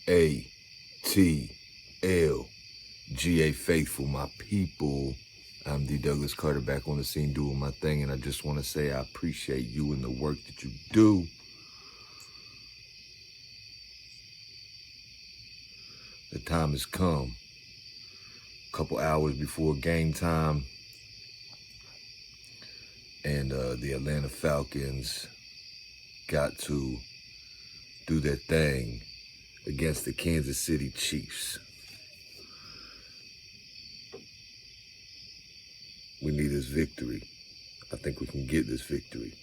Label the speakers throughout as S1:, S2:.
S1: ATL.GA faithful, my people. I'm D. Douglas Carter, back on the scene doing my thing, and I just want to say I appreciate you and the work that you do. The time has come. A couple hours before game time, and the Atlanta Falcons got to do their thing against the Kansas City Chiefs. We need this victory. I think we can get this victory.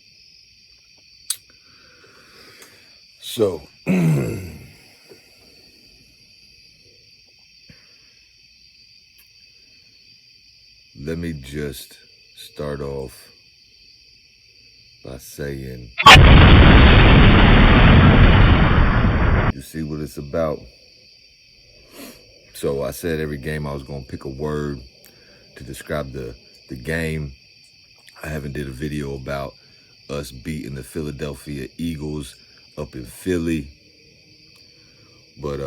S1: So, let me just start off by saying, you see what it's about? So I said every game I was going to pick a word to describe the game. I haven't did a video about us beating the Philadelphia Eagles up in Philly, but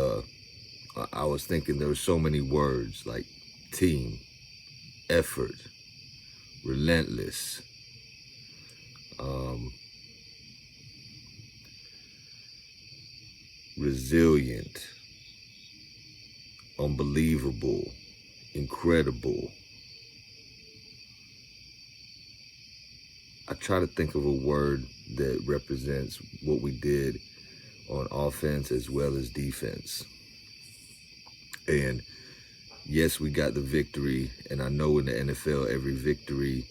S1: I was thinking there were so many words like team, effort, relentless, resilient, unbelievable, incredible. I try to think of a word that represents what we did on offense as well as defense. And yes, we got the victory, and I know in the NFL every victory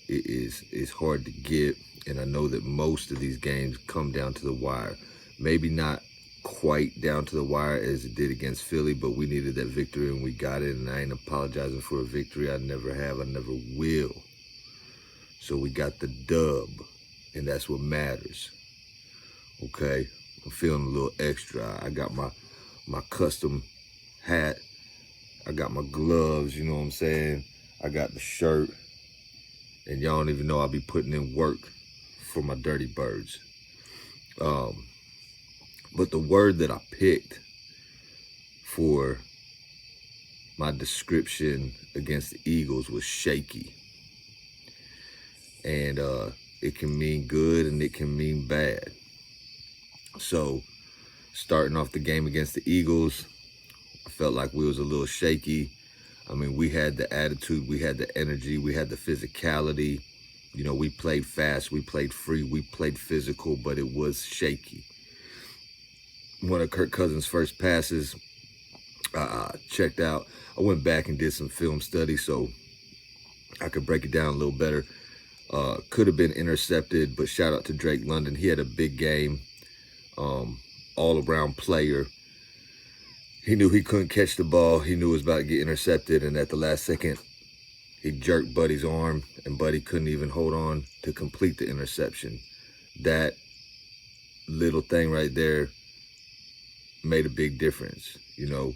S1: is hard to get, and I know that most of these games come down to the wire. Maybe not quite down to the wire as it did against Philly, but we needed that victory and we got it, and I ain't apologizing for a victory. I never have, I never will. So we got the dub, and that's what matters. Okay, I'm feeling a little extra. I got my custom hat. I got my gloves, you know what I'm saying? I got the shirt, and y'all don't even know I'll be putting in work for my dirty birds. But the word that I picked for my description against the Eagles was shaky. And it can mean good and it can mean bad. So starting off the game against the Eagles, I felt like we was a little shaky. I mean, we had the attitude, we had the energy, we had the physicality. You know, we played fast, we played free, we played physical, but it was shaky. One of Kirk Cousins' first passes, checked out. I went back and did some film study so I could break it down a little better. Could have been intercepted, but shout out to Drake London. He had a big game, all-around player. He knew he couldn't catch the ball. He knew it was about to get intercepted, and at the last second, he jerked Buddy's arm, and Buddy couldn't even hold on to complete the interception. That little thing right there made a big difference. You know,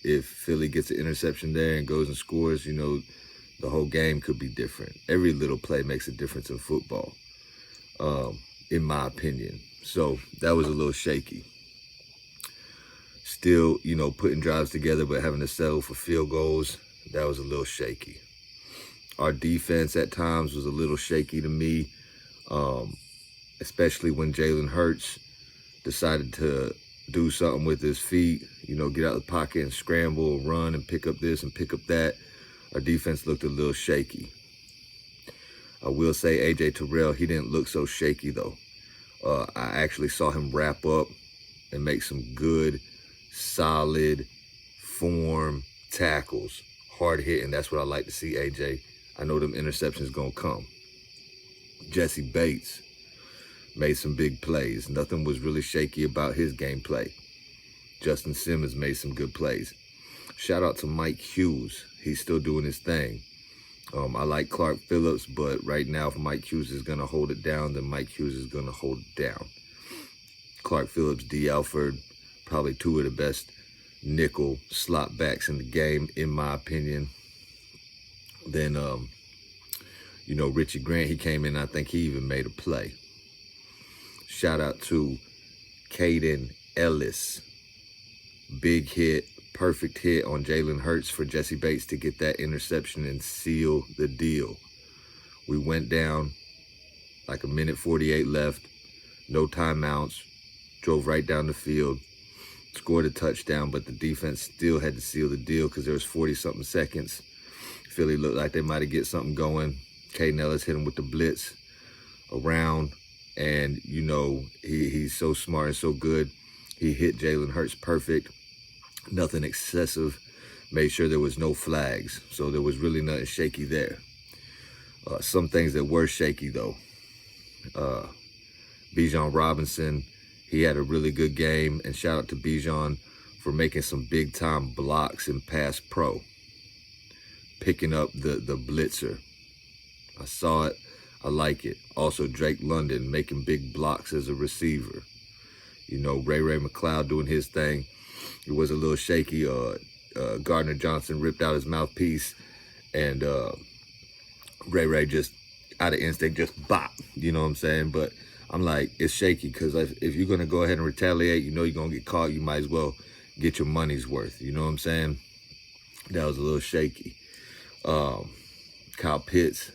S1: if Philly gets an interception there and goes and scores, you know, the whole game could be different. Every little play makes a difference in football, in my opinion. So that was a little shaky. Still, you know, putting drives together, but having to settle for field goals, that was a little shaky. Our defense at times was a little shaky to me, especially when Jalen Hurts decided to do something with his feet, you know, get out of the pocket and scramble, run and pick up this and pick up that. Our defense looked a little shaky. I will say AJ Terrell, he didn't look so shaky though. I actually saw him wrap up and make some good, solid form tackles, hard hitting. That's what I like to see, AJ. I know them interceptions gonna come. Jesse Bates made some big plays. Nothing was really shaky about his gameplay. Justin Simmons made some good plays. Shout out to Mike Hughes. He's still doing his thing. I like Clark Phillips, but right now if Mike Hughes is going to hold it down, then Mike Hughes is going to hold it down. Clark Phillips, D. Alford, probably two of the best nickel slot backs in the game, in my opinion. Then, you know, Richie Grant, he came in, I think he even made a play. Shout out to Caden Ellis. big hit, perfect hit on Jalen Hurts for Jesse Bates to get that interception and seal the deal. We went down like 1:48 left, no timeouts, drove right down the field, scored a touchdown, but the defense still had to seal the deal because there was 40-something seconds. Philly looked like they might have get something going. Caden Ellis hit him with the blitz around, and you know, he's so smart and so good. He hit Jalen Hurts perfect, nothing excessive, made sure there was no flags, so there was really nothing shaky there. Some things that were shaky though. Bijan Robinson, he had a really good game, and shout out to Bijan for making some big time blocks in pass pro, picking up the blitzer. I saw it, I like it. Also Drake London making big blocks as a receiver. You know, Ray McLeod doing his thing. It was a little shaky. Gardner Johnson ripped out his mouthpiece, and Ray just out of instinct just bop, you know what I'm saying? But I'm like, it's shaky because if you're going to go ahead and retaliate, you know you're going to get caught, you might as well get your money's worth, you know what I'm saying? That was a little shaky. Kyle Pitts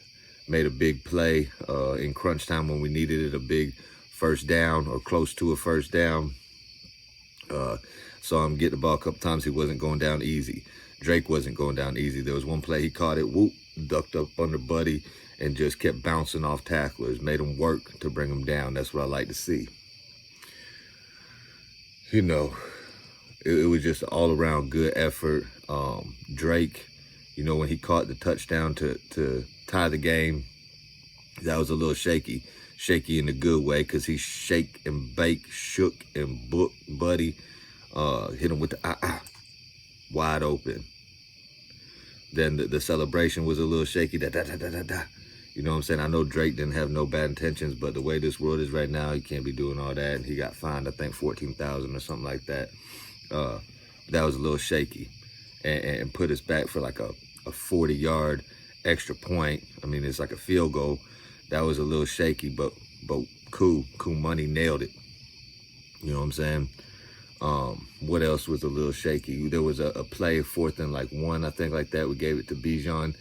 S1: made a big play in crunch time when we needed it, a big first down or close to a first down. Saw him get the ball a couple times. He wasn't going down easy. Drake wasn't going down easy. There was one play he caught it, whoop, ducked up under Buddy, and just kept bouncing off tacklers, made him work to bring him down. That's what I like to see. You know, it was just all around good effort. Drake, you know, when he caught the touchdown to tie the game, that was a little shaky. Shaky in a good way, because he shook and booked Buddy, hit him with the wide open. Then the celebration was a little shaky, you know what I'm saying? I know Drake didn't have no bad intentions, but the way this world is right now, he can't be doing all that, and he got fined, I think, $14,000 or something like that. That was a little shaky, and put us back for like a 40-yard extra point. I mean, it's like a field goal. That was a little shaky, but cool money, nailed it. You know what I'm saying? What else was a little shaky? There was a play, 4th and like 1, I think, like that. We gave it to Bijan,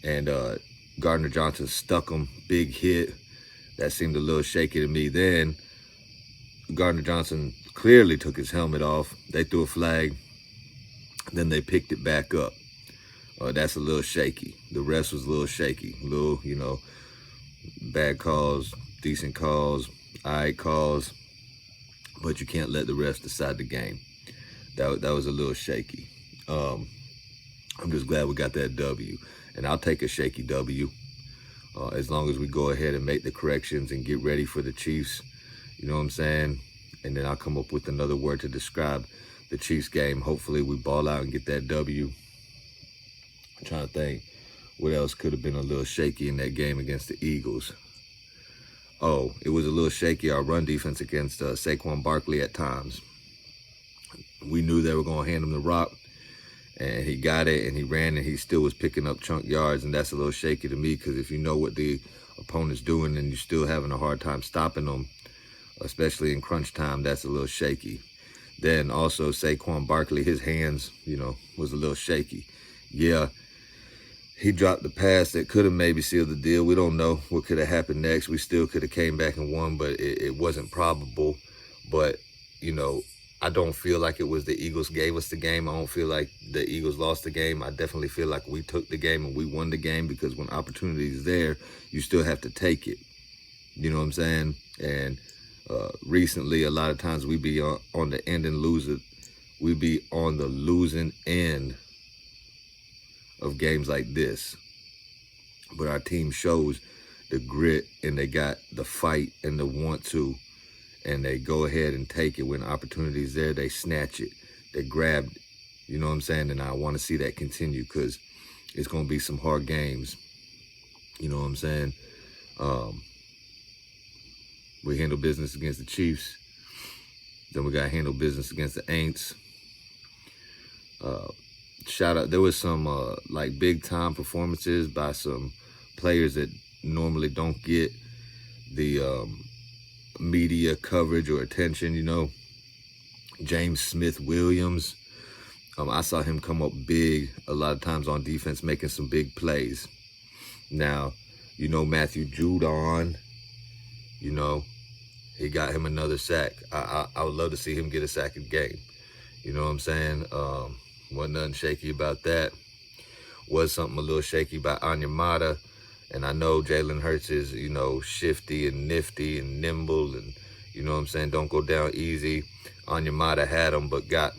S1: and Gardner Johnson stuck him, big hit. That seemed a little shaky to me. Then Gardner Johnson clearly took his helmet off. They threw a flag. Then they picked it back up. That's a little shaky. The rest was a little shaky. Little, you know, bad calls, decent calls, all right calls. But you can't let the refs decide the game. That was a little shaky. I'm just glad we got that W. And I'll take a shaky W as long as we go ahead and make the corrections and get ready for the Chiefs. You know what I'm saying? And then I'll come up with another word to describe the Chiefs game. Hopefully we ball out and get that W. I'm trying to think what else could have been a little shaky in that game against the Eagles. Oh, it was a little shaky, our run defense against Saquon Barkley at times. We knew they were going to hand him the rock, and he got it, and he ran, and he still was picking up chunk yards, and that's a little shaky to me, because if you know what the opponent's doing and you're still having a hard time stopping them, especially in crunch time, that's a little shaky. Then also Saquon Barkley, his hands, you know, was a little shaky. Yeah, he dropped the pass that could have maybe sealed the deal. We don't know what could have happened next. We still could have came back and won, but it wasn't probable. But, you know, I don't feel like it was the Eagles gave us the game. I don't feel like the Eagles lost the game. I definitely feel like we took the game and we won the game, because when opportunity is there, you still have to take it. You know what I'm saying? And recently, a lot of times we be on the end and lose it. We be on the losing end of games like this, but our team shows the grit, and they got the fight and the want to, and they go ahead and take it when opportunities there. They snatch it, they grab it, you know what I'm saying? And I want to see that continue, because it's going to be some hard games, you know what I'm saying? We handle business against the Chiefs, then we got to handle business against the Aints. Shout out, there was some like big time performances by some players that normally don't get the media coverage or attention, you know. James Smith-Williams, I saw him come up big a lot of times on defense, making some big plays. Now, you know, Matthew Judon, you know, he got him another sack. I would love to see him get a sack a game. You know what I'm saying? Wasn't nothing shaky about that. Was something a little shaky about Onyemata. And I know Jalen Hurts is, you know, shifty and nifty and nimble and, you know what I'm saying, don't go down easy. Onyemata had him, but got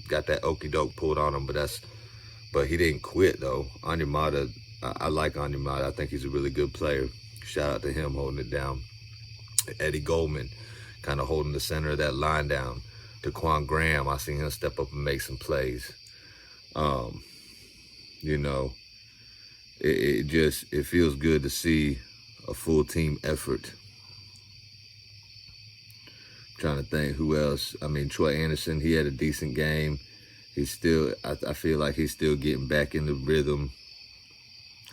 S1: that okie doke pulled on him, but he didn't quit though. Onyemata, I like Onyemata. I think he's a really good player. Shout out to him holding it down. Eddie Goldman kind of holding the center of that line down. Daquan Graham, I seen him step up and make some plays. You know, it feels good to see a full team effort. Trying to think who else. I mean, Troy Anderson, he had a decent game. He's still, I feel like he's still getting back in the rhythm.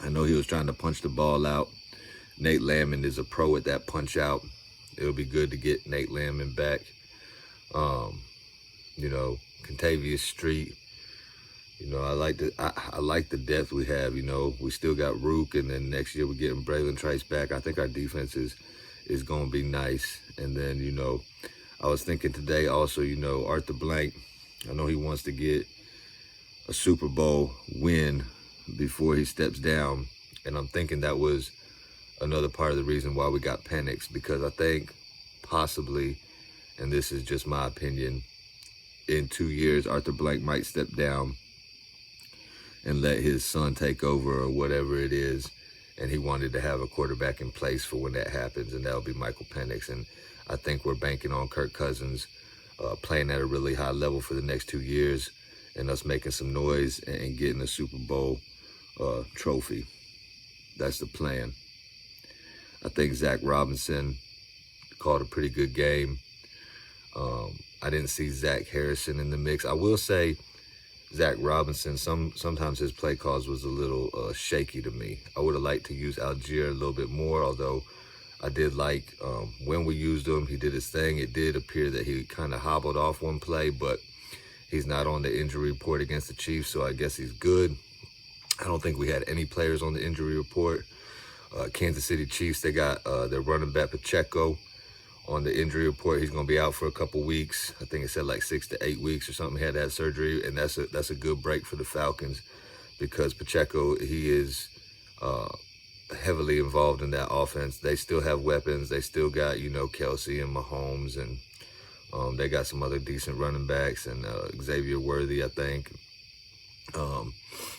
S1: I know he was trying to punch the ball out. Nate Landman is a pro at that punch out. It'll be good to get Nate Landman back. You know, Contavious Street. You know, I like the depth we have. You know, we still got Rook, and then next year we're getting Braylon Trice back. I think our defense is going to be nice. And then, you know, I was thinking today also, you know, Arthur Blank, I know he wants to get a Super Bowl win before he steps down. And I'm thinking that was another part of the reason why we got Penix, because I think possibly, and this is just my opinion, in 2 years, Arthur Blank might step down and let his son take over or whatever it is. And he wanted to have a quarterback in place for when that happens, and that'll be Michael Penix. And I think we're banking on Kirk Cousins playing at a really high level for the next 2 years and us making some noise and getting a Super Bowl trophy. That's the plan. I think Zach Robinson called a pretty good game. I didn't see Zach Harrison in the mix. I will say Zach Robinson, sometimes his play calls was a little shaky to me. I would have liked to use Algier a little bit more, although I did like when we used him, he did his thing. It did appear that he kind of hobbled off one play, but he's not on the injury report against the Chiefs, so I guess he's good. I don't think we had any players on the injury report. Kansas City Chiefs, they got their running back Pacheco on the injury report. He's going to be out for a couple weeks. I think it said like 6 to 8 weeks or something. He had to have surgery, and that's a good break for the Falcons because Pacheco, he is heavily involved in that offense. They still have weapons. They still got, you know, Kelsey and Mahomes, and they got some other decent running backs, and Xavier Worthy, I think.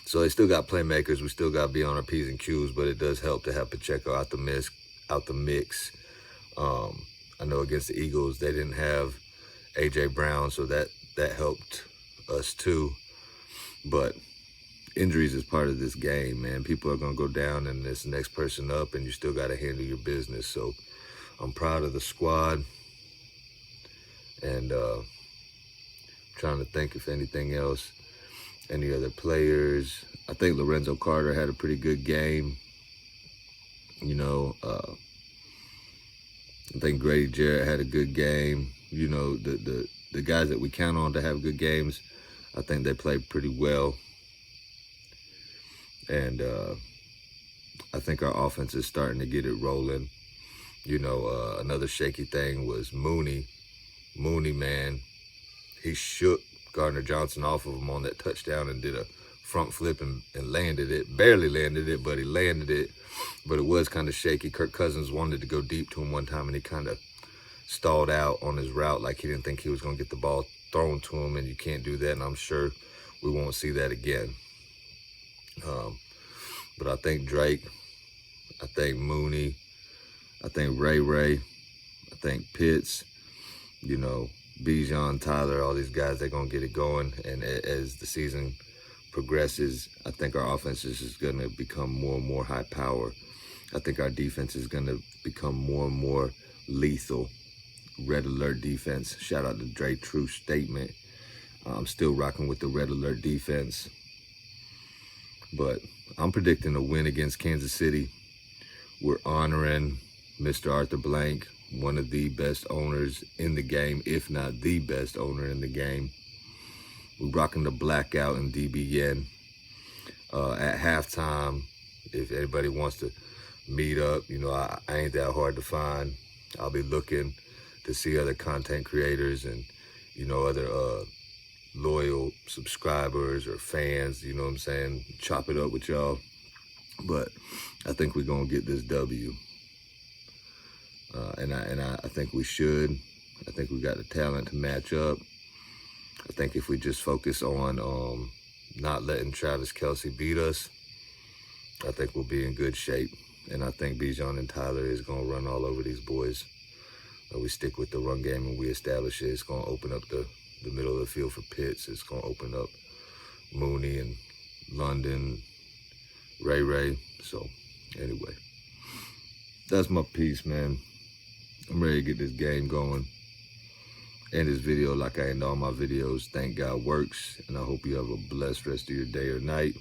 S1: So they still got playmakers. We still got to be on our P's and Q's, but it does help to have Pacheco out the mix. I know against the Eagles, they didn't have A.J. Brown, so that helped us too. But injuries is part of this game, man. People are going to go down and this next person up, and you still got to handle your business. So I'm proud of the squad, and trying to think if anything else, any other players. I think Lorenzo Carter had a pretty good game. You know, I think Grady Jarrett had a good game. You know, the guys that we count on to have good games, I think they played pretty well. And I think our offense is starting to get it rolling. You know, another shaky thing was Mooney. Mooney, man, he shook Gardner Johnson off of him on that touchdown and did a front flip and landed it. Barely landed it, but he landed it. But it was kind of shaky. Kirk Cousins wanted to go deep to him one time, and he kind of stalled out on his route like he didn't think he was going to get the ball thrown to him, and you can't do that, and I'm sure we won't see that again. But I think Drake, I think Mooney, I think Ray, I think Pitts, you know, Bijan, Tyler, all these guys, they're going to get it going. And as the season progresses, I think our offense is just going to become more and more high power. I think our defense is going to become more and more lethal. Red alert defense. Shout out to Dre, true statement. I'm still rocking with the red alert defense. But I'm predicting a win against Kansas City. We're honoring Mr. Arthur Blank, one of the best owners in the game, if not the best owner in the game. We're rocking the blackout in DB yen. At halftime, if anybody wants to meet up, you know, I ain't that hard to find. I'll be looking to see other content creators and, you know, other loyal subscribers or fans, you know what I'm saying, chop it up with y'all. But I think we're gonna get this W. And I think we should. I think we got the talent to match up. I think if we just focus on not letting Travis Kelce beat us, I think we'll be in good shape. And I think Bijan and Tyler is going to run all over these boys. We stick with the run game and we establish it. It's going to open up the middle of the field for Pitts. It's going to open up Mooney and London, Ray. So anyway, that's my piece, man. I'm ready to get this game going. End this video like I end all my videos. Thank God works. And I hope you have a blessed rest of your day or night.